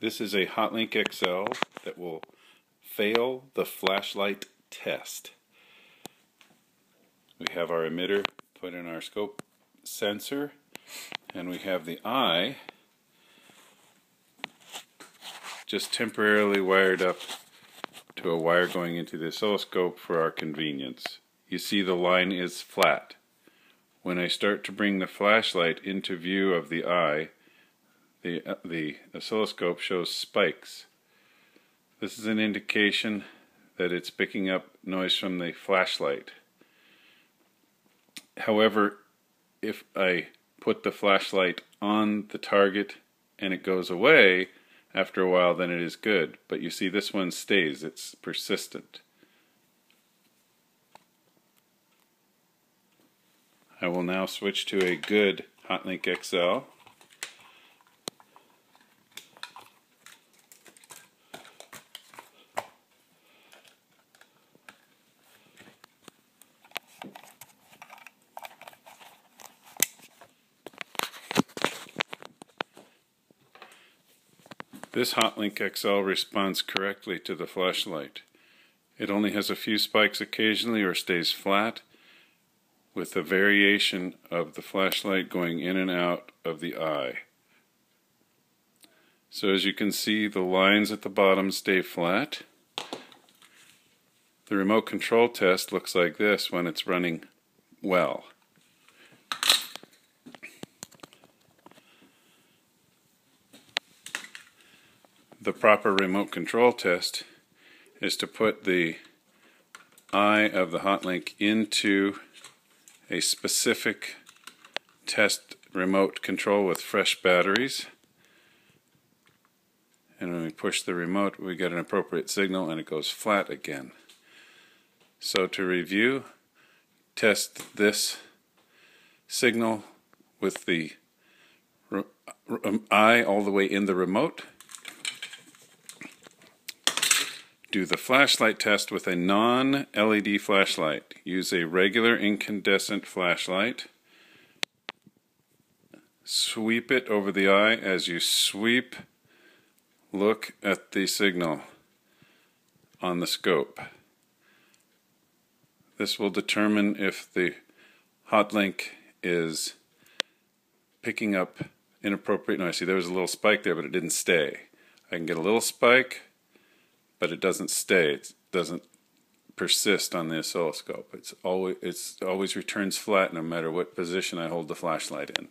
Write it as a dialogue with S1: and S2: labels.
S1: This is a Hotlink XL that will fail the flashlight test. We have our emitter put in our scope sensor, and we have the eye just temporarily wired up to a wire going into the oscilloscope for our convenience. You see the line is flat. When I start to bring the flashlight into view of the eye, the oscilloscope shows spikes. This is an indication that it's picking up noise from the flashlight. However, if I put the flashlight on the target and it goes away, after a while then it is good. But you see this one stays, it's persistent. I will now switch to a good Hotlink XL. This Hotlink XL responds correctly to the flashlight. It only has a few spikes occasionally or stays flat, with a variation of the flashlight going in and out of the eye. So as you can see, the lines at the bottom stay flat. The remote control test looks like this when it's running well. The proper remote control test is to put the eye of the Hotlink into a specific test remote control with fresh batteries, and when we push the remote we get an appropriate signal and it goes flat again. So to review, test this signal with the eye all the way in the remote. Do the flashlight test with a non-LED flashlight. Use a regular incandescent flashlight. Sweep it over the eye. As you sweep, look at the signal on the scope. This will determine if the Hotlink is picking up inappropriate noise. See, there was a little spike there, but it didn't stay. I can get a little spike, but it doesn't stay. It doesn't persist on the oscilloscope. It always returns flat no matter what position I hold the flashlight in.